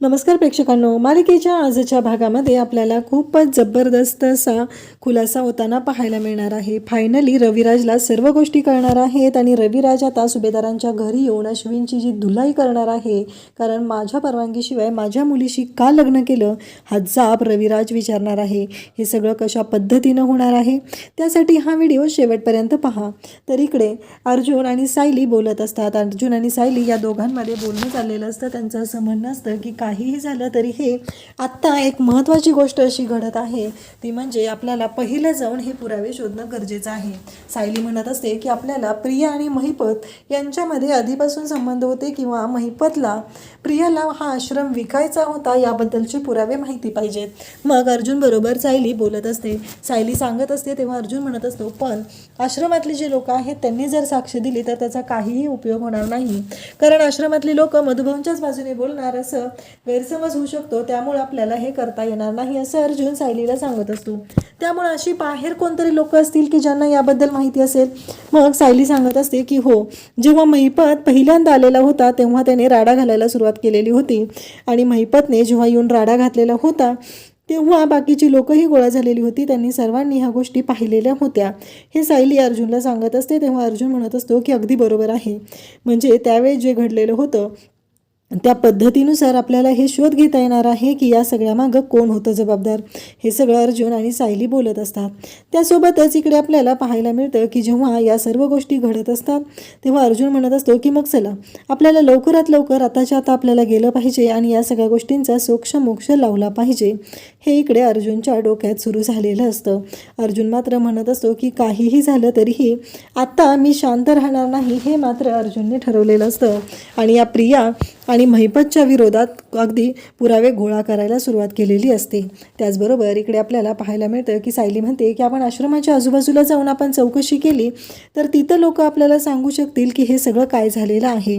नमस्कार प्रेक्षकांनो, मालिकेच्या आजच्या भागामध्ये आपल्याला खूपच जबरदस्त असा खुलासा होताना पाहायला मिळणार आहे. फायनली रविराजला सर्व गोष्टी कळणार आहेत आणि रविराज आता सुभेदारांच्या घरी येऊन अश्विनची जी धुलाई करणार आहे, कारण माझ्या परवानगीशिवाय माझ्या मुलीशी का लग्न केलं हा जाब रविराज विचारणार आहे. हे सगळं कशा पद्धतीनं होणार आहे त्यासाठी हा व्हिडिओ शेवटपर्यंत पहा. तर इकडे अर्जुन आणि सायली बोलत असतात. अर्जुन आणि सायली या दोघांमध्ये बोलणं चाललेलं असतं. त्यांचं असं म्हणणं असतं की काहीही झालं तरी हे आत्ता एक महत्त्वाची गोष्ट अशी घडत आहे, ती म्हणजे आपल्याला पहिलं जाऊन हे पुरावे शोधणं गरजेचं आहे. सायली म्हणत असते की आपल्याला प्रिया आणि महिपत यांच्यामध्ये आधीपासून संबंध होते किंवा महिपतला प्रियाला हा आश्रम विकायचा होता याबद्दलचे पुरावे माहिती पाहिजेत. मग अर्जुन बरोबर सायली बोलत असते. सायली सांगत असते तेव्हा अर्जुन म्हणत असतो, पण आश्रमातले जे लोक आहेत त्यांनी जर साक्ष दिली तर त्याचा काहीही उपयोग होणार नाही, कारण आश्रमातली लोक मधुभाऊंच्याच बाजूने बोलणार असं गैरसमज होऊ शकतो. त्यामुळे आपल्याला हे करता येणार नाही असं अर्जुन सायलीला सांगत असतो. त्यामुळे अशी बाहेर कोणतरी लोक असतील की ज्यांना याबद्दल माहिती असेल. मग सायली सांगत असते की हो, जेव्हा महिपत पहिल्यांदा आलेला होता तेव्हा त्याने राडा घालायला सुरुवात केलेली होती आणि महिपतने जेव्हा येऊन राडा घातलेला होता तेव्हा बाकीची लोकही गोळा झालेली होती. त्यांनी सर्वांनी ह्या गोष्टी पाहिलेल्या होत्या. हे सायली अर्जुनला सांगत असते. तेव्हा अर्जुन म्हणत असतो की अगदी बरोबर आहे, म्हणजे त्यावेळेस जे घडलेलं होतं त्या पद्धतीनुसार आपल्याला हे शोध घेता येणार आहे की या सगळ्यामागं कोण होतं जबाबदार. हे सगळं अर्जुन आणि सायली बोलत असतात. त्यासोबतच इकडे आपल्याला पाहायला मिळतं की जेव्हा या सर्व गोष्टी घडत असतात तेव्हा अर्जुन म्हणत असतो की मग चला आपल्याला लवकरात लवकर आताच्या आता आपल्याला गेलं पाहिजे आणि या सगळ्या गोष्टींचा मोक्ष लावला पाहिजे. हे इकडे अर्जुनच्या डोक्यात सुरू झालेलं असतं. अर्जुन मात्र म्हणत असतो की काहीही झालं तरीही आत्ता मी शांत राहणार नाही, हे मात्र अर्जुनने ठरवलेलं असतं आणि या प्रिया आणि महिपतच्या विरोधात अगदी पुरावे गोळा करायला सुरुवात केलेली असते. त्याचबरोबर इकडे आपल्याला पाहायला मिळतं की सायली म्हणते की आपण आश्रमाच्या आजूबाजूला जाऊन आपण चौकशी केली तर तिथं लोक आपल्याला सांगू शकतील की हे सगळं काय झालेलं आहे.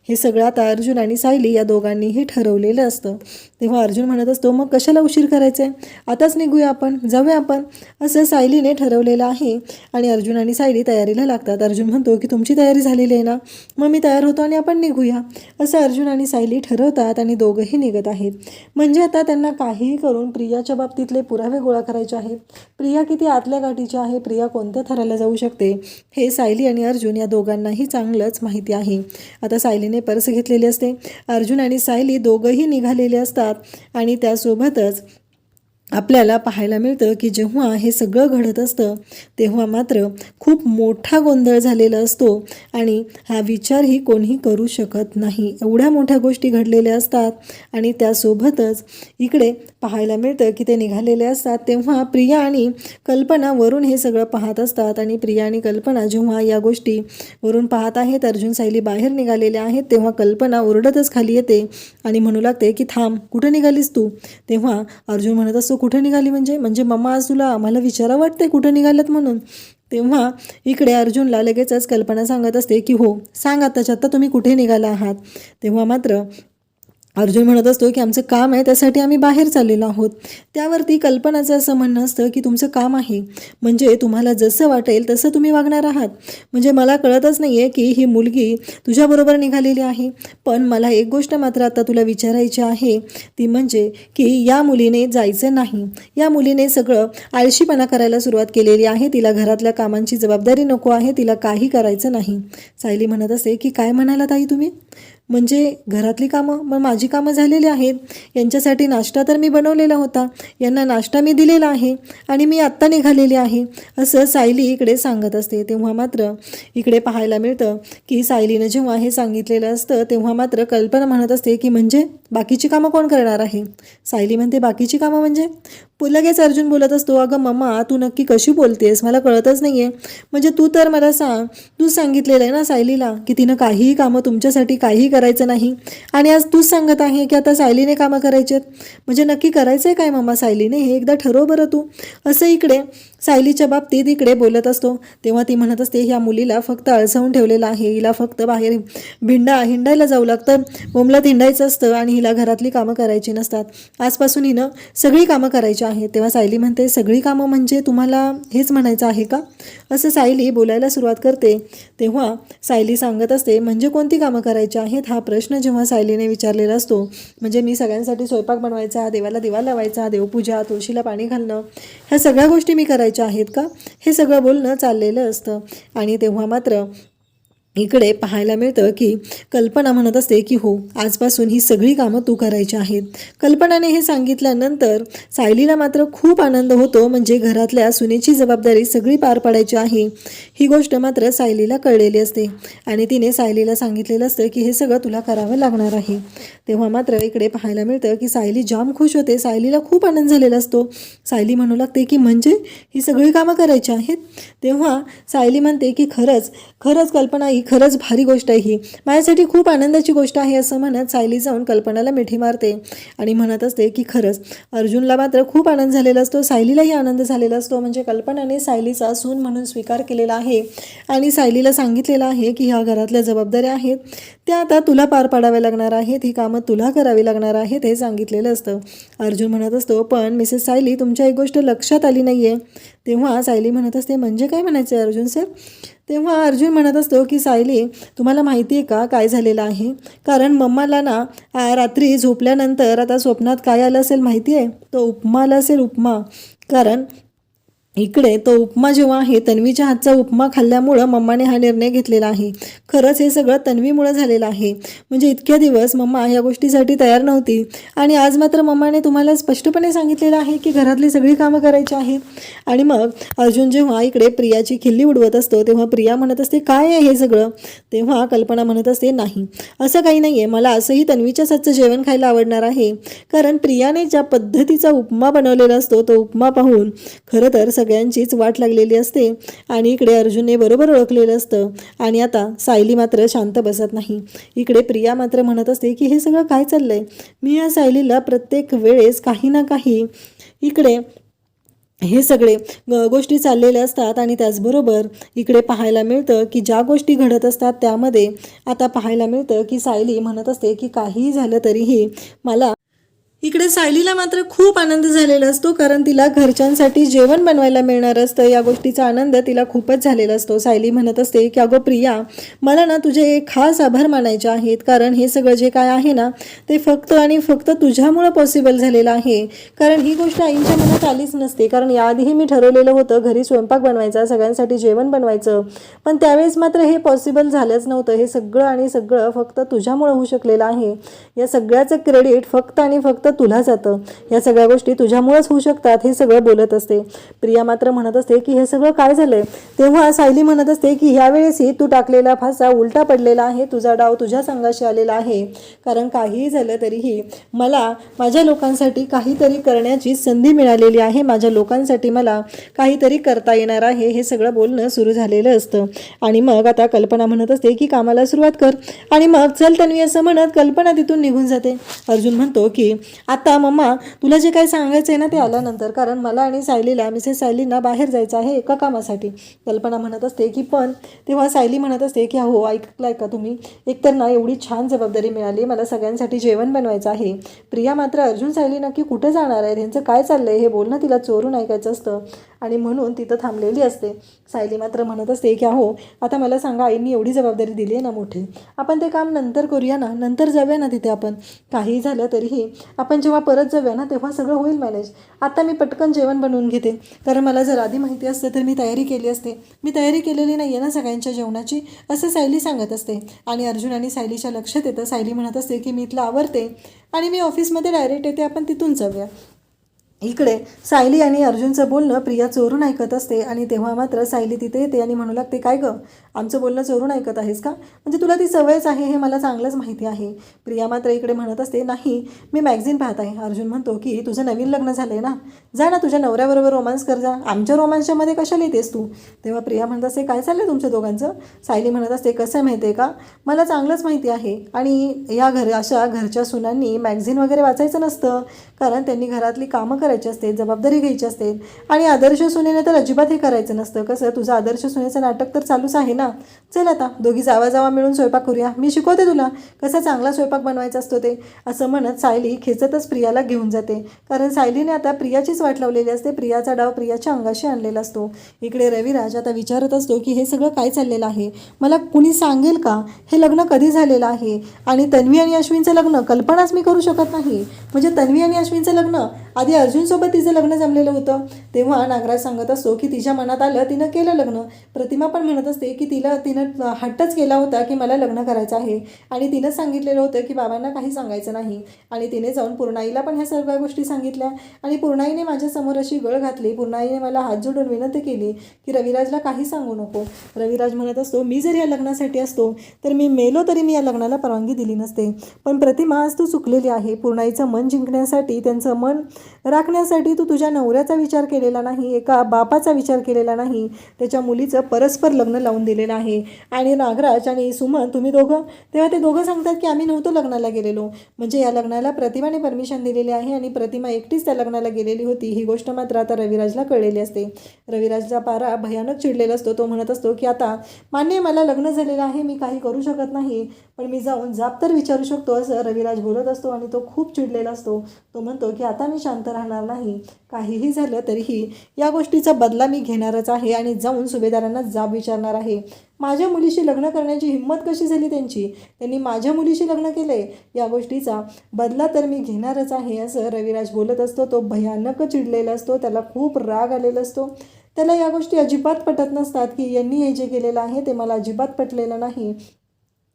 हे सगळं आता अर्जुन आणि सायली या दोघांनीही ठरवलेलं असतं. तेव्हा अर्जुन म्हणत असतो, मग कशाला उशीर करायचा आहे, आताच निघूया आपण, जाऊया आपण, असं सायलीने ठरवलेलं आहे आणि अर्जुन आणि सायली तयारीला लागतात. अर्जुन म्हणतो की तुमची तयारी झालेली आहे ना, मग मी तयार होतो आणि आपण निघूया, असं अर्जुन आणि सायली ठरवतात आणि दोघंही निघत आहेत. म्हणजे आता त्यांना काहीही करून प्रियाच्या बाबतीतले पुरावे गोळा करायचे आहेत. प्रिया किती आतल्या गाठीची आहे, प्रिया कोणत्या थराला जाऊ शकते हे सायली आणि अर्जुन या दोघांनाही चांगलंच माहिती आहे. आता सायलीने पर्स घेतलेली असते. अर्जुन आणि सायली दोघंही निघालेले असतात आणि त्यासोबतच आपल्याला पाहायला मिळतं की जेव्हा हे सगळं घडत असतं तेव्हा मात्र खूप मोठा गोंधळ झालेला असतो आणि हा विचारही कोणीही करू शकत नाही. एवढ्या मोठ्या गोष्टी घडलेल्या असतात आणि त्यासोबतच इकडे पाहायला मिळतं की ते निघालेले असतात तेव्हा प्रिया आणि कल्पना वरून हे सगळं पाहत असतात आणि प्रिया आणि कल्पना जेव्हा या गोष्टी वरून पाहत आहेत, अर्जुन सायली बाहेर निघालेले आहेत, तेव्हा कल्पना ओरडतच खाली येते आणि म्हणू लागते की थांब, कुठं निघालीस तू. तेव्हा अर्जुन म्हणत असतो, कुठं निघाली म्हणजे मम्मा आज तुला आम्हाला विचारा वाटते कुठं निघालत म्हणून. तेव्हा इकडे अर्जुनला लगेचच कल्पना सांगत असते की हो, सांग आताच्या आत्ता तुम्ही कुठे निघाला आहात. तेव्हा मात्र अर्जुन म्हणत असतो की आमचं काम आहे, त्यासाठी आम्ही बाहेर चाललेलो आहोत. त्यावरती कल्पनाचं असं म्हणणं असतं की तुमचं काम आहे म्हणजे तुम्हाला जसं वाटेल तसं तुम्ही वागणार आहात. म्हणजे मला कळतच नाही आहे की ही मुलगी तुझ्याबरोबर निघालेली आहे, पण मला एक गोष्ट मात्र आता तुला विचारायची आहे, ती म्हणजे की या मुलीने जायचं नाही. या मुलीने सगळं आळशीपणा करायला सुरुवात केलेली आहे. तिला घरातल्या कामांची जबाबदारी नको आहे, तिला काही करायचं नाही. सायली म्हणत असते की काय म्हणाला ताई तुम्ही, म्हणजे घरातली कामं, मग माझी कामं झालेली आहेत. यांच्यासाठी नाश्ता तर मी बनवलेला होता, यांना नाश्ता मी दिलेला आहे आणि मी आत्ता निघालेली आहे, असं सायली इकडे सांगत असते. तेव्हा मात्र इकडे पाहायला मिळतं की सायलीनं जेव्हा हे सांगितलेलं असतं तेव्हा मात्र कल्पना म्हणत असते की म्हणजे बाकीची कामं कोण करणार आहे. सायली म्हणते बाकीची कामं म्हणजे. लगेच अर्जुन बोलत असतो, अगं मम्मा तू नक्की कशी बोलतेस, मला कळतच नाही आहे. म्हणजे तू तर मला सांग, तूच सांगितलेलं आहे ना सायलीला की तिनं काहीही कामं तुमच्यासाठी काहीही करायचं नाही आणि आज तूच सांगत आहे की आता सायलीने कामं करायचे आहेत. म्हणजे नक्की करायचं आहे काय मम्मा सायलीने, हे एकदा ठरव बरं तू, असं इकडे सायलीच्या बाबतीत इकडे बोलत असतो. तेव्हा ती म्हणत असते ह्या मुलीला फक्त अळसावून ठेवलेलं आहे, हिला फक्त बाहेर हिंडायला जाऊ लागतं, बोमलात हिंडायचं असतं आणि हिला घरातली कामं करायची नसतात, आजपासून हिनं सगळी कामं करायची आहेत. तेव्हा सायली म्हणते, सगळी कामं म्हणजे तुम्हाला हेच म्हणायचं आहे का? असं सायली बोलायला सुरुवात करते. तेव्हा सायली सांगत असते, म्हणजे कोणती कामं करायची आहेत? हा प्रश्न जेव्हा सायलीने विचारलेला असतो, म्हणजे मी सगळ्यांसाठी स्वयंपाक बनवायचा, देवाला दिवा लावायचा, देवपूजा, तुळशीला पाणी घालणं, ह्या सगळ्या गोष्टी मी करायच्या आहेत का? हे सगळं बोलणं चाललेलं असतं. आणि तेव्हा मात्र इकडे पाहायला मिळतं की कल्पना म्हणत असते की हो, आजपासून ही सगळी कामं तू करायची आहेत. कल्पनाने हे सांगितल्यानंतर सायलीला मात्र खूप आनंद होतो, म्हणजे घरातल्या सुनेची जबाबदारी सगळी पार पाडायची आहे ही गोष्ट मात्र सायलीला कळलेली असते. आणि तिने सायलीला सांगितलेलं असतं की हे सगळं तुला करावं लागणार आहे. तेव्हा मात्र इकडे पाहायला मिळतं की सायली जाम खुश होते, सायलीला खूप आनंद झालेला असतो. सायली म्हणू लागते की म्हणजे ही सगळी कामं करायची आहेत? तेव्हा सायली म्हणते की खरंच खरंच कल्पना, ही खरंच भारी गोष्ट आहे, ही माझ्यासाठी खूप आनंदाची गोष्ट आहे. असं म्हणत सायली जाऊन कल्पनाला मिठी मारते आणि म्हणत असते की खरंच. अर्जुनला मात्र खूप आनंद झालेला असतो, सायलीलाही आनंद झालेला असतो, म्हणजे कल्पनाने सायलीचा सून म्हणून स्वीकार केलेला आहे आणि सायलीला सांगितलेलं आहे की ह्या घरातल्या जबाबदाऱ्या आहेत त्या आता तुला पार पाडाव्या लागणार आहेत, ही कामं तुला करावी लागणार आहेत हे सांगितलेलं असतं. अर्जुन म्हणत असतो, पण मिसेस सायली, तुमच्या एक गोष्ट लक्षात आली नाही आहे. तेव्हा सायली म्हणत असते, म्हणजे काय म्हणायचं आहे अर्जुन सर? तेव्हा अर्जुन म्हणत असतो की सायली, तुम्हाला माहिती आहे का काय झालेलं आहे? कारण मम्माला ना रात्री झोपल्यानंतर आता स्वप्नात काय आलं असेल माहिती आहे? तो उपमा आला असेल, उपमा. कारण इकडे तो उपमा जेव्हा आहे, तन्वीच्या हातचा उपमा खाल्ल्यामुळं मम्माने हा निर्णय घेतलेला आहे. खरंच हे सगळं तन्वीमुळं झालेलं आहे. म्हणजे इतक्या दिवस मम्मा या गोष्टीसाठी तयार नव्हती आणि आज मात्र मम्माने तुम्हाला स्पष्टपणे सांगितलेलं आहे की घरातली सगळी कामं करायची आहेत. आणि मग अर्जुन जेव्हा इकडे प्रियाची खिल्ली उडवत असतो तेव्हा प्रिया म्हणत असते, काय आहे हे सगळं? तेव्हा कल्पना म्हणत असते, नाही असं काही नाही आहे, मला असंही तन्वीच्याच हातचं जेवण खायला आवडणार आहे. कारण प्रियाने ज्या पद्धतीचा उपमा बनवलेला असतो तो उपमा पाहून खरं तर सगळ्यांचीच वाट लागलेली असते. आणि इकडे अर्जुनने बरोबर ओळखलेलं असतं. आणि आता सायली मात्र शांत बसत नाही. इकडे प्रिया मात्र म्हणत असते की हे सगळं काय चाललंय? मी या सायलीला प्रत्येक वेळेस काही ना काही इकडे हे सगळे गोष्टी चाललेल्या असतात. आणि त्याचबरोबर इकडे पाहायला मिळतं की ज्या गोष्टी घडत असतात त्यामध्ये आता पाहायला मिळतं की सायली म्हणत असते की काहीही झालं तरीही मला इकडे सायलीला मात्र खूप आनंद झालेला असतो, कारण तिला घरच्यांसाठी जेवण बनवायला मिळणार असतं. या गोष्टीचा आनंद तिला खूपच झालेला असतो. सायली म्हणत असते की अगं प्रिया, मला ना तुझे खास आभार मानायचे आहेत, कारण हे सगळं जे काय आहे ना ते फक्त आणि फक्त तुझ्यामुळं पॉसिबल झालेलं आहे. कारण ही गोष्ट आईंच्या मनात आलीच नसते, कारण याआधीही मी ठरवलेलं होतं घरी स्वयंपाक बनवायचा, सगळ्यांसाठी जेवण बनवायचं, पण त्यावेळेस मात्र हे पॉसिबल झालंच नव्हतं. हे सगळं आणि सगळं फक्त तुझ्यामुळं होऊ शकलेलं आहे. या सगळ्याचं क्रेडिट फक्त आणि फक्त तुला जातं. या सगळ्या गोष्टी तुझ्यामुळेच होऊ शकतात हे सगळं बोलत असते. प्रिया मात्र म्हणत असते की हे सगळं काय झालंय? तेव्हा सायली म्हणत असते की ह्यावेळेसही तू टाकलेला फासा उलटा पडलेला आहे, तुझा डाव तुझ्या संघाशी आलेला आहे. कारण काहीही झालं तरीही मला माझ्या लोकांसाठी काहीतरी करण्याची संधी मिळालेली आहे, माझ्या लोकांसाठी मला काहीतरी करता येणार आहे. हे सगळं बोलणं सुरू झालेलं असतं. आणि मग आता कल्पना म्हणत असते की कामाला सुरुवात कर. आणि मग चल तन्वी असं म्हणत कल्पना तिथून निघून जाते. अर्जुन म्हणतो की आता मम्मा, तुला जे काही सांगायचं आहे ना ते आल्यानंतर, कारण मला आणि सायलीला, मिसेस सायलींना बाहेर जायचं आहे एका कामासाठी. कल्पना म्हणत असते की पण. तेव्हा सायली म्हणत असते की हो, ऐकलाय का तुम्ही? एकतर ना एवढी छान जबाबदारी मिळाली, मला सगळ्यांसाठी जेवण बनवायचं आहे. प्रिया मात्र अर्जुन सायली नक्की कुठे जाणार आहे, त्यांचं काय चाललंय हे बोलणं तिला चोरून ऐकायचं असतं आणि म्हणून तिथं थांबलेली असते. सायली मात्र म्हणत असते की हो, आता मला सांगा, आईंनी एवढी जबाबदारी दिली आहे ना मोठी, आपण ते काम नंतर करूया ना, नंतर जाऊया ना तिथे. आपण काही झालं तरीही आपण जेव्हा परत जाऊया ना तेव्हा सगळं होईल मॅनेज. आता मी पटकन जेवण बनवून घेते, कारण मला जर आधी माहिती असतं तर मी तयारी केली असते. मी तयारी केलेली नाही आहे ना सगळ्यांच्या जेवणाची, असं सायली सांगत असते. आणि अर्जुन आणि सायलीच्या लक्षात येतं. सायली म्हणत असते की मी इथलं आवरते आणि मी ऑफिसमध्ये डायरेक्ट येते, आपण तिथून जाऊया. इकडे सायली आणि अर्जुनचं बोलणं प्रिया चोरून ऐकत असते. आणि तेव्हा मात्र सायली तिथे येते आणि म्हणू लागते, काय गं, आमचं बोलणं चोरून ऐकत आहेस का? म्हणजे तुला ती सवयच आहे हे मला चांगलंच माहिती आहे. प्रिया मात्र इकडे म्हणत असते, नाही, मी मॅगझिन पाहत आहे. अर्जुन म्हणतो की तुझं नवीन लग्न झालं आहे ना, जा ना तुझ्या नवऱ्याबरोबर रोमांस कर जा, आमच्या रोमांसच्या मध्ये कशाला येतेस तू? तेव्हा प्रिया म्हणत असते, काय चाललं तुमच्या दोघांचं? सायली म्हणत असते, कसं आहे माहिती आहे का, मला चांगलंच माहिती आहे. आणि या अशा घरच्या सुनांनी मॅगझिन वगैरे वाचायचं नसतं, कारण त्यांनी घरातली कामं करायची करायची असते, जबाबदारी घ्यायची असते. आणि आदर्श सुनेने तर अजिबात हे करायचं नसतं. कसं तुझं आदर्श सुनेचं नाटक तर चालूच आहे ना. चल आता दोघी जावा मिळून स्वयंपाक करूया, मी शिकवते तुला कसा चांगला स्वयंपाक बनवायचा असतो ते. असं म्हणत सायली खेचतच प्रियाला घेऊन जाते. कारण सायलीने आता प्रियाचीच वाट लावलेली असते. प्रियाचा डाव प्रियाच्या अंगाशी आणलेला असतो. इकडे रविराज आता विचारत असतो की हे सगळं काय चाललेलं आहे, मला कुणी सांगेल का, हे लग्न कधी झालेलं आहे. आणि तन्वी आणि अश्विनचं लग्न कल्पनाच मी करू शकत नाही. म्हणजे तन्वी आणि अश्विनचं लग्न आधी अर्जुनसोबत तिचं लग्न जमलेलं होतं. तेव्हा नागराज सांगत असतो की तिच्या मनात आलं, तिनं केलं लग्न. प्रतिमा पण म्हणत असते की तिनं हट्टच केला होता की मला लग्न करायचं आहे. आणि तिनं सांगितलेलं होतं की बाबांना काही सांगायचं नाही. आणि तिने जाऊन पूर्णाईला पण ह्या सर्व गोष्टी सांगितल्या. आणि पूर्णाईने माझ्यासमोर अशी गळ घातली. पूर्णाईने मला हात जोडून विनंती केली की रविराजला काही सांगू नको. रविराज म्हणत असतो मी जर या लग्नासाठी असतो तर मी मेलो तरी मी या लग्नाला परवानगी दिली नसते. पण प्रतिमा आज तू चुकलेली आहे. पूर्णाईचं मन जिंकण्यासाठी, त्यांचं मन राखण्यासाठी तू तुझ्या नवऱ्याचा विचार केलेला नाही, एका बापाचा विचार केलेला नाही. त्याच्या मुलीचं परस्पर लग्न लावून दिलेलं आहे. आणि नागराज आणि सुमन तुम्ही दोघं, तेव्हा ते दोघं सांगतात की आम्ही नव्हतो लग्नाला गेलेलो. म्हणजे या लग्नाला प्रतिमाने परमिशन दिलेली आहे आणि प्रतिमा एकटीच त्या लग्नाला गेलेली होती. ही गोष्ट मात्र आता रविराजला कळलेली असते. रविराजचा पारा भयानक चिडलेला असतो. तो म्हणत असतो की आता मान्य मला लग्न झालेलं आहे, मी काही करू शकत नाही, पण मी जाऊन जाब तर विचारू शकतो, असं रविराज बोलत असतो. आणि तो खूप चिडलेला असतो. तो म्हणतो की आता मी शांत राहणार नाही. काहीही झालं तरीही या गोष्टीचा बदला मी घेणारच आहे आणि जाऊन सुभेदारांना जाब विचारणार आहे. माझ्या मुलीशी लग्न करण्याची हिंमत कशी झाली त्यांची, त्यांनी माझ्या मुलीशी लग्न केले, या गोष्टीचा बदला तर मी घेणारच आहे, असं रविराज बोलत असतो. तो भयानक चिडलेला असतो. त्याला खूप राग आलेला असतो. त्याला या गोष्टी अजिबात पटत नसतात की यांनी हे जे केलेलं आहे ते मला अजिबात पटलेलं नाही,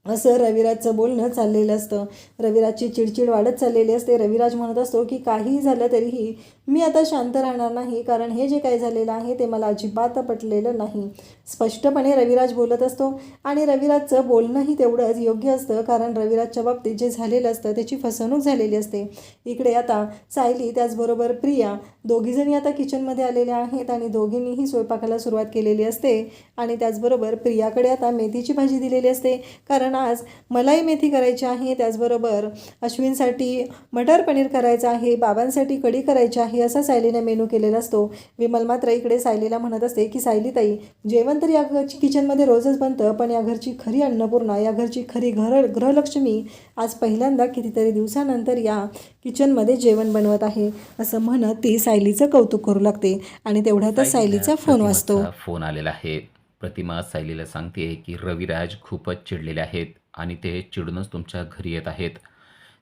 असं रविराजचं बोलणं चाललेलं असतं. रविराजची चिडचिड वाढत चाललेली असते. रविराज म्हणत असतो की काहीही झालं तरीही मी आता शांत राहणार नाही, कारण हे जे काही झालेलं आहे ते मला अजिबात पटलेलं नाही, स्पष्टपणे रविराज बोलत असतो. आणि रविराजचं बोलणंही तेवढंच योग्य असतं, कारण रविराजच्या बाबतीत जे झालेलं असतं त्याची फसवणूक झालेली असते. इकडे आता सायली त्याचबरोबर प्रिया दोघीजणी आता किचनमध्ये आलेल्या आहेत आणि दोघींनीही स्वयंपाकाला सुरुवात केलेली असते. आणि त्याचबरोबर प्रियाकडे आता मेथीची भाजी दिलेली असते, कारण आज मलाई मेथी करायची आहे. त्याचबरोबर अश्विनसाठी मटर पनीर करायचं आहे, बाबांसाठी कढी करायची आहे, असा सायलीने मेनू केलेला असतो. विमल मात्र इकडे सायलीला म्हणत असते की सायली ताई, जेवण तर या किचनमध्ये रोजच बनतं, पण या घरची खरी अन्नपूर्णा, या घरची खरी गृहलक्ष्मी आज पहिल्यांदा कितीतरी दिवसानंतर या किचनमध्ये जेवण बनवत आहे, असं म्हणत ती सायलीचं कौतुक करू लागते. आणि तेवढ्यातच सायलीचा फोन वाजतो. फोन आलेला आहे. प्रतिमा सायलीला सांगते की रविराज खूपच चिडलेले आहेत आणि ते चिडूनच तुमच्या घरी येत आहेत.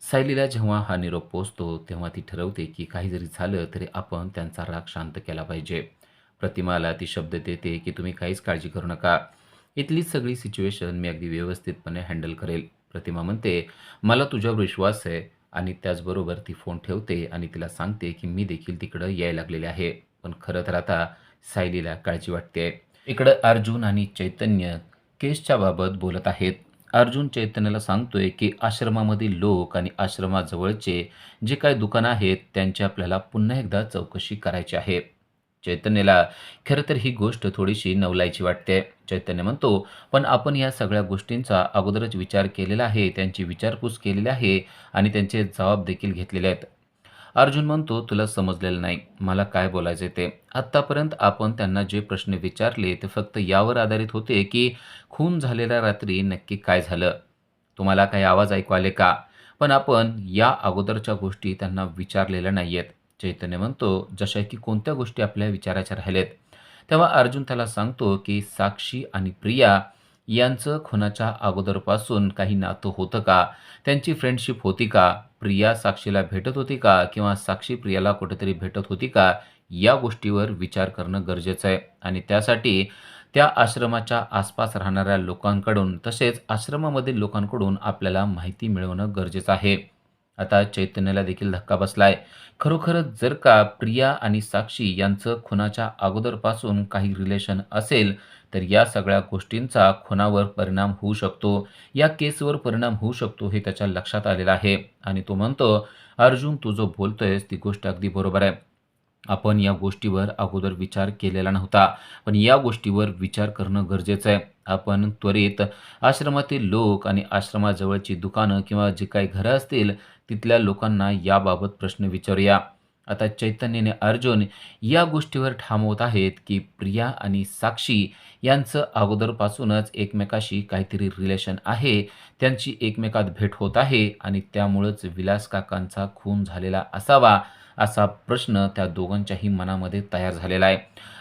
सायलीला जेव्हा हा निरोप पोचतो तेव्हा ती ठरवते की काही जरी झालं तरी आपण त्यांचा राग शांत केला पाहिजे. प्रतिमाला ती शब्द देते की तुम्ही काहीच काळजी करू नका, इथली सगळी सिच्युएशन मी अगदी व्यवस्थितपणे हँडल करेल. प्रतिमा म्हणते मला तुझ्यावर विश्वास आहे. आणि त्याचबरोबर ती फोन ठेवते आणि तिला सांगते की मी देखील तिकडं यायला लागलेले आहे. पण खरं तर आता सायलीला काळजी वाटते. इकडं अर्जुन आणि चैतन्य केसच्या बाबत बोलत आहेत. अर्जुन चैतन्याला सांगतोय की आश्रमामधील लोक आणि आश्रमाजवळचे जे काही दुकानं आहेत त्यांची आपल्याला पुन्हा एकदा चौकशी करायची आहे. चैतन्याला खरं तर ही गोष्ट थोडीशी नवलायची वाटते. चैतन्य म्हणतो पण आपण या सगळ्या गोष्टींचा अगोदरच विचार केलेला आहे, त्यांची विचारपूस केलेली आहे आणि त्यांचे जबाब देखील घेतलेले आहेत. अर्जुन म्हणतो तुला समजलेलं नाही, मला काय बोलायचं ते. आत्तापर्यंत आपण त्यांना जे प्रश्न विचारले ते फक्त यावर आधारित होते की खून झालेल्या रात्री नक्की काय झालं, तुम्हाला काही आवाज ऐकू आले का, पण आपण या अगोदरच्या गोष्टी त्यांना विचारलेल्या नाही आहेत. चैतन्य म्हणतो जशा की कोणत्या गोष्टी आपल्या विचाराच्या राहिल्यात. तेव्हा अर्जुन त्याला सांगतो की साक्षी आणि प्रिया यांचं खुनाच्या अगोदरपासून काही नातं होतं का, त्यांची फ्रेंडशिप होती का, प्रिया साक्षीला भेटत होती का किंवा साक्षी प्रियाला कुठेतरी भेटत होती का, या गोष्टीवर विचार करणं गरजेचं आहे. आणि त्यासाठी त्या आश्रमाच्या आसपास राहणाऱ्या लोकांकडून तसेच आश्रमामधील लोकांकडून आपल्याला माहिती मिळवणं गरजेचं आहे. आता चैतन्याला देखील धक्का बसलाय. खरोखरच जर का प्रिया आणि साक्षी यांचं खुनाच्या अगोदरपासून काही रिलेशन असेल तर या सगळ्या गोष्टींचा खुनावर परिणाम होऊ शकतो, या केसवर परिणाम होऊ शकतो, हे त्याच्या लक्षात आलेलं आहे. आणि तो म्हणतो अर्जुन तू जो बोलतोयस ती गोष्ट अगदी बरोबर आहे, आपण या गोष्टीवर अगोदर विचार केलेला नव्हता, पण या गोष्टीवर विचार करणं गरजेचं आहे. आपण त्वरित आश्रमातील लोक आणि आश्रमाजवळची दुकानं किंवा जी काही घरं असतील तिथल्या लोकांना याबाबत प्रश्न विचारूया. आता चैतन्यने अर्जुन या गोष्टीवर ठाम होत आहेत की प्रिया आणि साक्षी यांचं अगोदरपासूनच एकमेकाशी काहीतरी रिलेशन आहे. त्यांची एकमेकात भेट होत आहे आणि त्यामुळंच विलास काकांचा खून झालेला असावा, असा प्रश्न त्या दोघांच्याही मनामध्ये तयार झालेला आहे.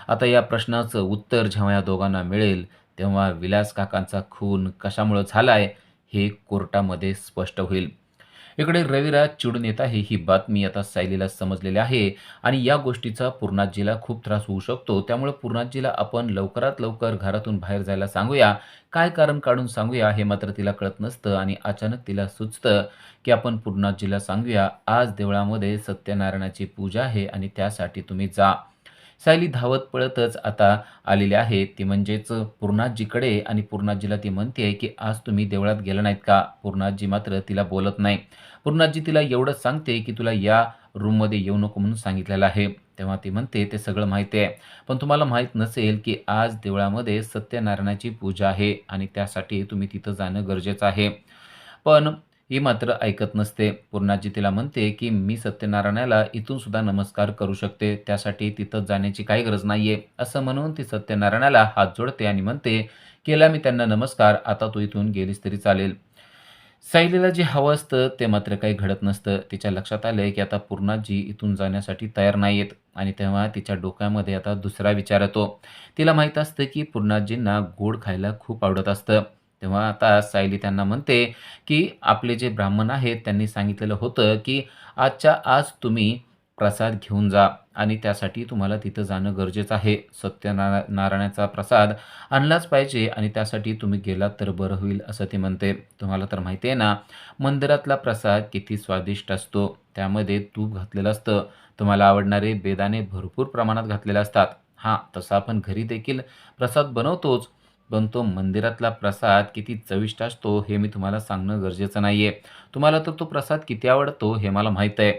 आता या प्रश्नाचं उत्तर जेव्हा या दोघांना मिळेल, तेव्हा विलास काकांचा खून कशामुळं झालाय हे कोर्टामध्ये स्पष्ट होईल. इकडे रविराज चिडून येत आहे ही बातमी आता सायलीला समजलेली आहे आणि या गोष्टीचा पूर्णाजीला खूप त्रास होऊ शकतो. त्यामुळे पूर्णाजीला आपण लवकरात लवकर घरातून बाहेर जायला सांगूया. काय कारण काढून सांगूया हे मात्र तिला कळत नसतं आणि अचानक तिला सुचतं की आपण पूर्णाजीला सांगूया, आज देवळामध्ये सत्यनारायणाची पूजा आहे आणि त्यासाठी तुम्ही जा. सायली धावत पळतच आता आलेली आहे. ती म्हणजेच पूर्णाजीकडे आणि पूर्णाजीला ती म्हणते की आज तुम्ही देवळात गेला नाहीत का? पूर्णाजी मात्र तिला बोलत नाही. पूर्णाजी तिला एवढंच सांगते की तुला या रूममध्ये येऊ नको म्हणून सांगितलेलं आहे. तेव्हा ती म्हणते ते सगळं माहिती आहे. पण तुम्हाला माहीत नसेल की आज देवळामध्ये सत्यनारायणाची पूजा आहे आणि त्यासाठी तुम्ही तिथं जाणं गरजेचं आहे. पण ही मात्र ऐकत नसते. पूर्णाजी तिला म्हणते की मी सत्यनारायणाला इथून सुद्धा नमस्कार करू शकते. त्यासाठी तिथं जाण्याची काही गरज नाहीये. असं म्हणून ती सत्यनारायणाला हात जोडते आणि म्हणते, केला मी त्यांना नमस्कार, आता तू इथून गेलीस तरी चालेल. सायलीला जे हवं असतं ते मात्र काही घडत नसतं. तिच्या लक्षात आलंय की आता पूर्णाजी इथून जाण्यासाठी तयार नाहीयेत आणि तेव्हा तिच्या डोक्यामध्ये आता दुसरा विचार येतो. तिला माहीत असतं की पूर्णाजींना गोड खायला खूप आवडत असतं. तेव्हा आता सायली त्यांना म्हणते की आपले जे ब्राह्मण आहेत त्यांनी सांगितलेलं होतं की आजच्या आज तुम्ही प्रसाद घेऊन जा आणि त्यासाठी तुम्हाला तिथं जाणं गरजेचं आहे. नारायणाचा प्रसाद आणलाच पाहिजे आणि त्यासाठी तुम्ही गेलात तर बरं होईल असं ती म्हणते. तुम्हाला तर माहिती आहे ना, मंदिरातला प्रसाद किती स्वादिष्ट असतो. त्यामध्ये तूप घातलेलं असतं. तुम्हाला आवडणारे बेदाणे भरपूर प्रमाणात घातलेले असतात. हां, तसा आपण घरी देखील प्रसाद बनवतोच. पण तो मंदिरातला प्रसाद किती चविष्ट असतो हे मी तुम्हाला सांगणं गरजेचं नाहीये. तुम्हाला तर तो प्रसाद किती आवडतो हे मला माहीत आहे.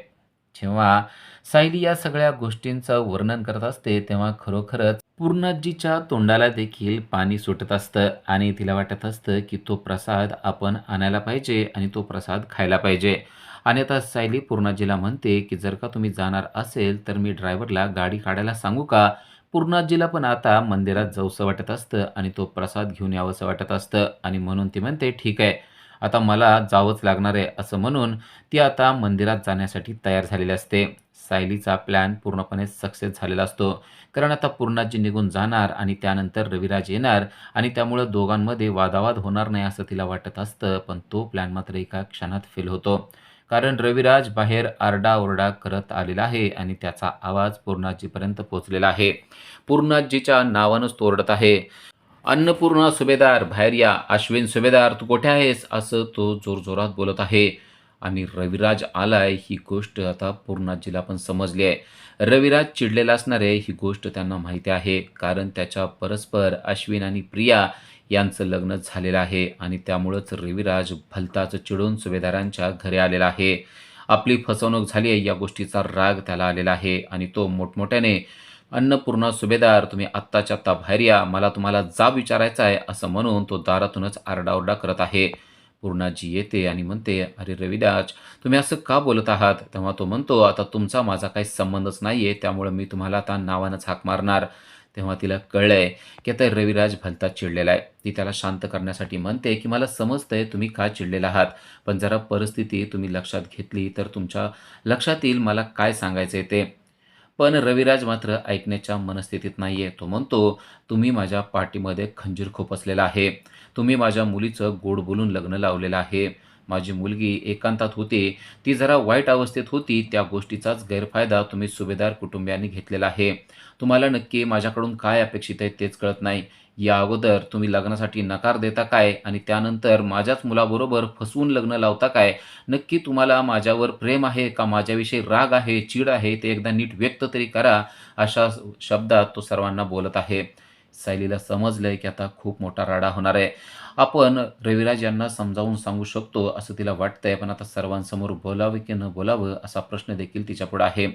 जेव्हा सायली या सगळ्या गोष्टींचं वर्णन करत असते तेव्हा खरोखरच पूर्णाजीच्या तोंडाला देखील पाणी सुटत असतं आणि तिला वाटत असतं की तो प्रसाद आपण आणायला पाहिजे आणि तो प्रसाद खायला पाहिजे. आणि आता सायली पूर्णाजीला म्हणते की जर का तुम्ही जाणार असेल तर मी ड्रायव्हरला गाडी काढायला सांगू का? पूर्णाजीला पण आता मंदिरात जाऊसं वाटत असतं आणि तो प्रसाद घेऊन यावंसं वाटत असतं आणि म्हणून ती म्हणते ठीक आहे, आता मला जावंच लागणार आहे असं म्हणून ती आता मंदिरात जाण्यासाठी तयार झालेली असते. सायलीचा प्लॅन पूर्णपणे सक्सेस झालेला असतो. कारण आता पूर्णाजी निघून जाणार आणि त्यानंतर रविराज येणार आणि त्यामुळं दोघांमध्ये वादावाद होणार नाही असं तिला वाटत असतं. पण तो प्लॅन मात्र एका क्षणात फेल होतो. कारण रविराज बाहेर आरडाओरडा करत आलेला आहे आणि त्याचा आवाज पूर्णाजीपर्यंत पोहोचलेला आहे. पूर्णाजीच्या नावानंच तो ओरडत आहे, अन्नपूर्णा सुभेदार बाहेर या, अश्विन सुभेदार तू कुठे आहेस, असं तो जोरजोरात बोलत आहे. आणि रविराज आलाय ही गोष्ट आता पूर्णाजीला पण समजली आहे. रविराज चिडलेला असणार आहे ही गोष्ट त्यांना माहिती आहे. कारण त्याच्या परस्पर अश्विन आणि प्रिया यांचं लग्न झालेलं आहे आणि त्यामुळंच रविराज भलताच चिडून सुभेदारांच्या घरी आलेला आहे. आपली फसवणूक झाली आहे या गोष्टीचा राग त्याला आलेला आहे आणि तो मोठमोठ्याने, अन्नपूर्णा सुभेदार तुम्ही आत्ताच्या आत्ता बाहेर या, मला तुम्हाला जाब विचारायचा आहे, असं म्हणून तो दारातूनच आरडाओरडा करत आहे. पूर्णाजी येते आणि म्हणते, अरे रविराज तुम्ही असं का बोलत आहात? तेव्हा तो म्हणतो, आता तुमचा माझा काही संबंधच नाही आहे, त्यामुळं मी तुम्हाला आता नावानंच हाक मारणार. तेव्हा तिला कळलंय की आता रविराज भलता चिडलेला आहे. ती त्याला शांत करण्यासाठी म्हणते की मला समजतंय तुम्ही का चिडलेला आहात, पण जरा परिस्थिती तुम्ही लक्षात घेतली तर तुमच्या लक्षात येईल मला काय सांगायचं ते. पण रविराज मात्र ऐकण्याच्या मनस्थितीत नाही आहे. तो म्हणतो, तुम्ही माझ्या पाठीमध्ये खंजीर खुपसलेला आहे. तुम्ही माझ्या मुलीचं गोड बोलून लग्न लावलेलं आहे. माझी मुलगी एकांतात होती. ती जरा वाईट अवस्थेत होती. त्या गोष्टीचाच गैरफायदा तुम्ही सुभेदार कुटुंबियांनी घेतलेला आहे. तुम्हाला नक्की माझ्याकडून काय अपेक्षित आहे तेच कळत नाही. या अगोदर तुम्ही लग्नासाठी नकार देता काय आणि त्यानंतर माझ्याच मुलाबरोबर फसवून लग्न लावता काय? नक्की तुम्हाला माझ्यावर प्रेम आहे का माझ्याविषयी राग आहे, चीड आहे ते एकदा नीट व्यक्त तरी करा. अशा शब्दात तो सर्वांना बोलत आहे. सायलीला समजलंय की आता खूप मोठा राडा होणार आहे. आपण रविराज यांना समजावून सांगू शकतो असं तिला वाटतंय, पण आता सर्वांसमोर बोलावं की न बोलावं असा प्रश्न देखील तिच्यापुढे आहे.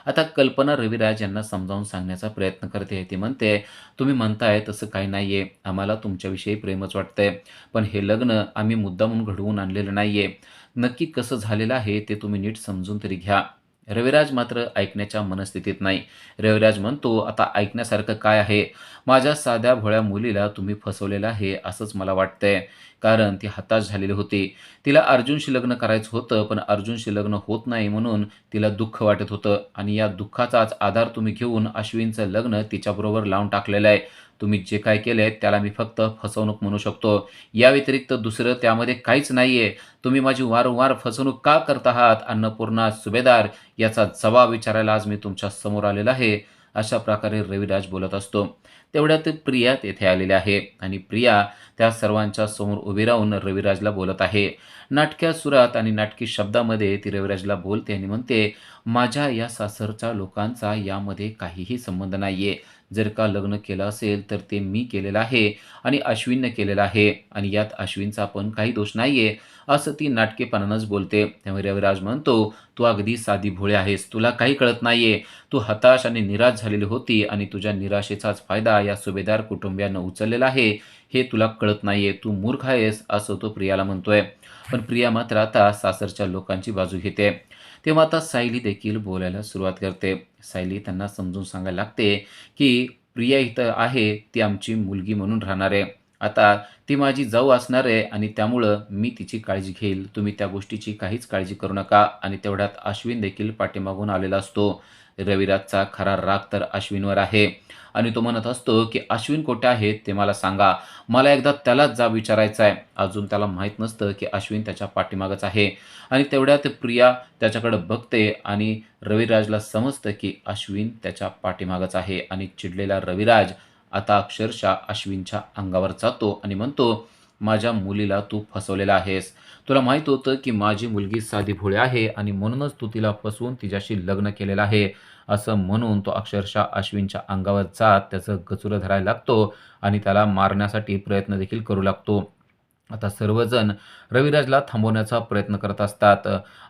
आता कल्पना रविराज यांना समजावून सांगण्याचा प्रयत्न करते. ती म्हणते, तुम्ही म्हणताय तसं काही नाहीये, आम्हाला तुमच्याविषयी प्रेमच वाटतंय, पण हे लग्न आम्ही मुद्दामून घडवून आणलेलं नाहीये. नक्की कसं झालेलं आहे ते तुम्ही नीट समजून तरी घ्या. रविराज मात्र ऐकण्याच्या मनस्थितीत नाही. रविराज म्हणतो, "आता ऐकण्यासारखं काय आहे? माझ्या साध्या भोळ्या मुलीला तुम्ही फसवलेलं आहे असंच मला वाटतंय." कारण ती हताश झालेली होती. तिला अर्जुनशी लग्न करायचं होतं, पण अर्जुनशी लग्न होत नाही म्हणून तिला दुःख वाटत होतं आणि या दुःखाचाच आधार तुम्ही घेऊन अश्विनचं लग्न तिच्याबरोबर लावून टाकलेलं आहे. तुम्ही जे काय केलंय त्याला मी फक्त फसवणूक म्हणू शकतो. या व्यतिरिक्त दुसरं त्यामध्ये काहीच नाहीये. तुम्ही माझी वारंवार फसवणूक का करत आहात? अन्नपूर्णा सुभेदार याचा जबाब विचारायला आज मी तुमच्या समोर आलेलो आहे. अशा प्रकारे रविराज बोलत असतो. तेवढ्यात प्रिया तेथे आलेली आहे आणि प्रिया त्या सर्वांच्या समोर उभी राहून रविराजला बोलत आहे. नाटक्या सुरात आणि नाटकी शब्दामध्ये ती रविराजला बोलते आणि म्हणते, "माझ्या या सासरच्या लोकांचा यामध्ये काहीही संबंध नाहीये. जर का लग्न केलं असेल तर ते मी केलेलं आहे आणि अश्विननं केलेलं आहे आणि यात अश्विनचा पण काही दोष नाहीये." असं ती नाटकेपणानंच बोलते. त्यामुळे रविराज म्हणतो, "तू अगदी साधी भोळी आहेस. तुला काही कळत नाहीये. तू हताश आणि निराश झालेली होती आणि तुझ्या निराशेचाच फायदा या सुभेदार कुटुंबियांनं उचललेला आहे, हे तुला कळत नाहीये. तू मूर्ख आहेस," असं तो प्रियाला म्हणतोय. पण प्रिया मात्र आता सासरच्या लोकांची बाजू घेते. तेव्हा आता सायली देखील बोलायला सुरुवात करते. सायली त्यांना समजून सांगायला लागते, की प्रिया इथं आहे, ती आमची मुलगी म्हणून राहणार आहे. आता ती माझी जाऊ असणार आहे आणि त्यामुळं मी तिची काळजी घेईल. तुम्ही त्या गोष्टीची काहीच काळजी करू नका. आणि तेवढ्यात अश्विन देखील पाठीमागून आलेला असतो. रविराजचा खरा राग तर अश्विनवर आहे आणि तो म्हणत असतो, की "अश्विन कुठे आहे ते मला सांगा. मला एकदा त्यालाच जाब विचारायचा आहे." अजून त्याला माहीत नसतं, की अश्विन त्याच्या पाठीमागच आहे. आणि तेवढ्यात प्रिया त्याच्याकडे बघते आणि रविराजला समजतं, की अश्विन त्याच्या पाठीमागच आहे आणि चिडलेला रविराज आता अक्षरशः अश्विनच्या अंगावर जातो आणि म्हणतो, "माझ्या मुलीला तू फसवलेला आहेस. तुला माहीत होतं, की माझी मुलगी साधी भोळी आहे आणि म्हणूनच तू तिला फसवून तिच्याशी लग्न केलेलं आहे." असं म्हणून तो अक्षरशः अश्विनच्या अंगावर जात त्याचं गचुरं धरायला लागतो आणि त्याला मारण्यासाठी प्रयत्न देखील करू लागतो. आता सर्वजण रविराजला थांबवण्याचा प्रयत्न करत असतात.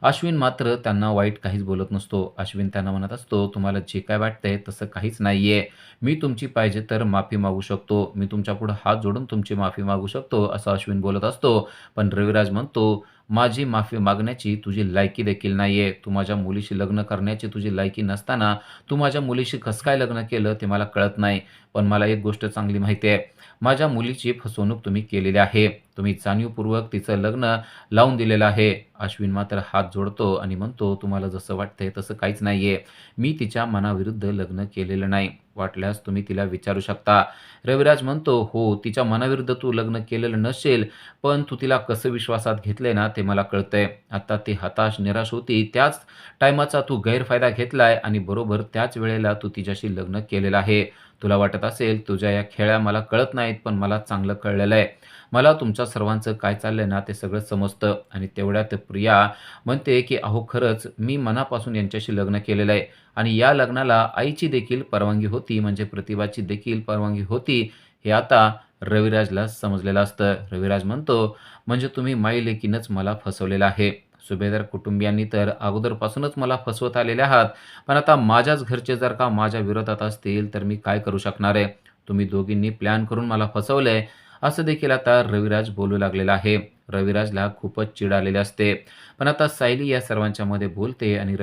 अश्विन मात्र त्यांना वाईट काहीच बोलत नसतो. अश्विन त्यांना म्हणत असतो, "तुम्हाला जे काय वाटतंय तसं काहीच नाहीये. मी तुमची पाहिजे तर माफी मागू शकतो. मी तुमच्यापुढे हात जोडून तुमची माफी मागू शकतो," असं अश्विन बोलत असतो. पण रविराज म्हणतो, "माझी माफी मागण्याची तुझी लायकी देखील नाहीये. तू माझ्या मुलीशी लग्न करण्याची तुझी लायकी नसताना तू माझ्या मुलीशी कसं काय लग्न केलं ते मला कळत नाही. पण मला एक गोष्ट चांगली माहिती आहे. माझ्या मुलीची फसवणूक तुम्ही केलेली आहे. तुम्ही जाणीवपूर्वक तिचं लग्न लावून दिलेलं आहे." अश्विन मात्र हात जोडतो आणि म्हणतो, "तुम्हाला जसं वाटतंय तसं काहीच नाहीये. मी तिच्या मनाविरुद्ध लग्न केलेलं नाही. वाटल्यास तुम्ही तिला विचारू शकता." रविराज म्हणतो, "हो, तिच्या मनाविरुद्ध तू लग्न केलेलं नसेल, पण तू तिला कसं विश्वासात घेतलंय ना ते मला कळतंय. आता ती हताश, निराश होती त्याच टाईमाचा तू गैरफायदा घेतलाय आणि बरोबर त्याच वेळेला तू तिच्याशी लग्न केलेलं आहे. तुला वाटत असेल तुझ्या या खेळ्या मला कळत नाहीत, पण मला चांगलं कळलेलं आहे. मला तुमच्या सर्वांचं काय चाललंय ना ते सगळं समजतं." आणि तेवढ्यात प्रिया म्हणते, की "अहो खरंच मी मनापासून यांच्याशी लग्न केलेलं आहे आणि या लग्नाला आईची देखील परवानगी होती, म्हणजे प्रतिभाची देखील परवानगी होती." हे आता रविराजला समजलेलं असतं. रविराज म्हणतो, "म्हणजे तुम्ही माईलेकीनंच मला फसवलेलं आहे. सुभेदार कुटुंबियांनी तर अगोदरपासूनच मला फसवत आलेले आहात. पण आता माझ्याच घरचे जर का माझ्या विरोधात असतील तर मी काय करू शकणार आहे? तुम्ही दोघींनी प्लॅन करून मला फसवलंय." असं देखील आता रविराज बोलू लागलेला आहे. रविराजला खूपच चिड आलेली असते. पण आता सायली या सर्वांच्यामध्ये बोलते आणि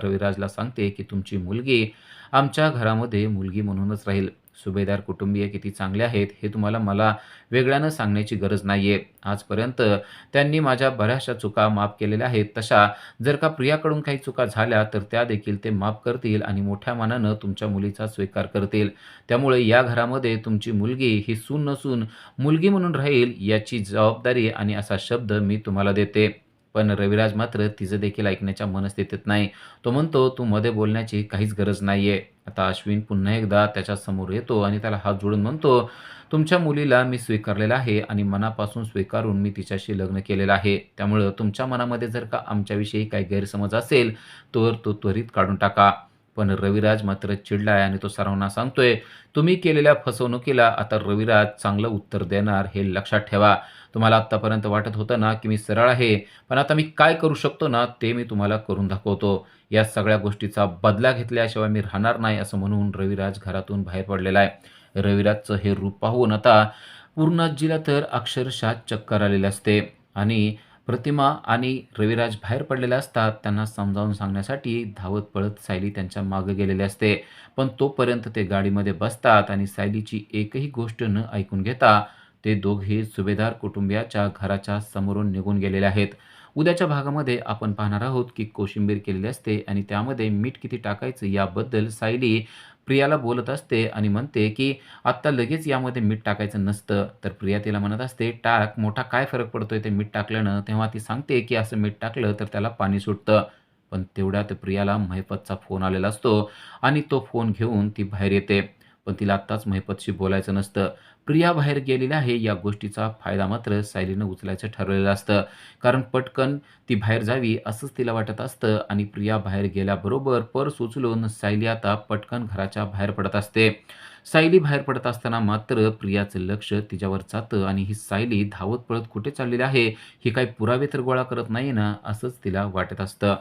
रविराजला सांगते, की "तुमची मुलगी आमच्या घरामध्ये मुलगी म्हणूनच राहील. सुभेदार कुटुंबीय किती चांगले आहेत हे तुम्हाला मला वेगळ्यानं सांगण्याची गरज नाहीये. आजपर्यंत त्यांनी माझ्या बऱ्याचशा चुका माफ केलेल्या आहेत. तशा जर का प्रियाकडून काही चुका झाल्या तर त्या देखील ते माफ करतील आणि मोठ्या मनानं तुमच्या मुलीचा स्वीकार करतील. त्यामुळे या घरामध्ये तुमची मुलगी ही सून नसून मुलगी म्हणून राहील याची जबाबदारी आणि असा शब्द मी तुम्हाला देते." पण रविराज मात्र तिचं देखील ऐकण्याच्या मनस्थितीत नाही. तो म्हणतो, "तू मध्ये बोलण्याची काहीच गरज नाहीये." आता अश्विन पुन्हा एकदा त्याच्यासमोर येतो आणि त्याला हात जोडून म्हणतो, "तुमच्या मुलीला मी स्वीकारलेलं आहे आणि मनापासून स्वीकारून मी तिच्याशी लग्न केलेलं आहे. त्यामुळं तुमच्या मनामध्ये जर का आमच्याविषयी काही गैरसमज असेल तर तो त्वरित काढून टाका." पण रविराज मात्र चिडलाय आणि तो सर्वांना सांगतोय, "तुम्ही केलेल्या फसवणुकीला आता रविराज चांगलं उत्तर देणार हे लक्षात ठेवा. तुम्हाला आत्तापर्यंत वाटत होतं ना की मी सरळ आहे, पण आता मी काय करू शकतो ना ते मी तुम्हाला करून दाखवतो. या सगळ्या गोष्टीचा बदला घेतल्याशिवाय मी राहणार नाही." असं म्हणून रविराज घरातून बाहेर पडलेला आहे. रविराजचं हे रूप पाहून आता पूर्णाजीला तर अक्षरशः चक्कर आलेले असते आणि प्रतिमा आणि रविराज बाहेर पडलेले असतात. त्यांना समजावून सांगण्यासाठी धावत पळत सायली त्यांच्या मागे गेलेली असते. पण तोपर्यंत ते गाडीमध्ये बसतात आणि सायलीची एकही गोष्ट न ऐकून घेता ते दोघे सुभेदार कुटुंबियाच्या घराच्या समोरून निघून गेलेले आहेत. उद्याच्या भागामध्ये आपण पाहणार आहोत की कोशिंबीर केलेली असते आणि त्यामध्ये मीठ किती टाकायचं याबद्दल सायली प्रियाला बोलत असते आणि म्हणते की आत्ता लगेच यामध्ये मीठ टाकायचं नसतं. तर प्रिया तिला म्हणत असते, "टाक, मोठा काय फरक पडतोय ते मीठ टाकल्यानं?" तेव्हा ती सांगते की असं मीठ टाकलं तर त्याला पाणी सुटतं. पण तेवढ्यात प्रियाला महिपतचा फोन आलेला असतो आणि तो फोन घेऊन ती बाहेर येते. पण तिला आत्ताच महिपतशी बोलायचं नसतं. प्रिया बाहेर गेलेली आहे या गोष्टीचा फायदा मात्र सायलीनं उचलायचं ठरवलेलं असतं. कारण पटकन ती बाहेर जावी असंच तिला वाटत असतं आणि प्रिया बाहेर गेल्याबरोबर पर्स उचलून सायली आता पटकन घराच्या बाहेर पडत असते. सायली बाहेर पडत असताना मात्र प्रियाचं लक्ष तिच्यावर जातं आणि ही सायली धावत पळत कुठे चाललेली आहे, ही काही पुरावे तर गोळा करत नाही ना, असंच तिला वाटत असतं.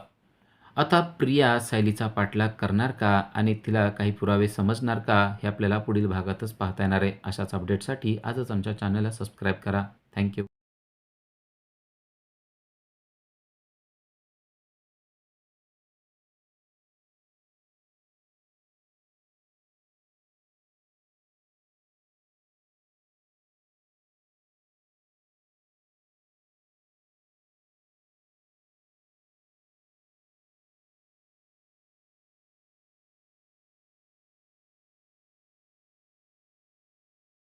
आता प्रिया सायलीचा पाठलाग करणार का आणि तिला काही पुरावे समजणार का, हे आपल्याला पुढील भागातच पाहता येणार आहे. अशाच अपडेटसाठी आजच आमच्या चॅनलला सबस्क्राईब करा. थँक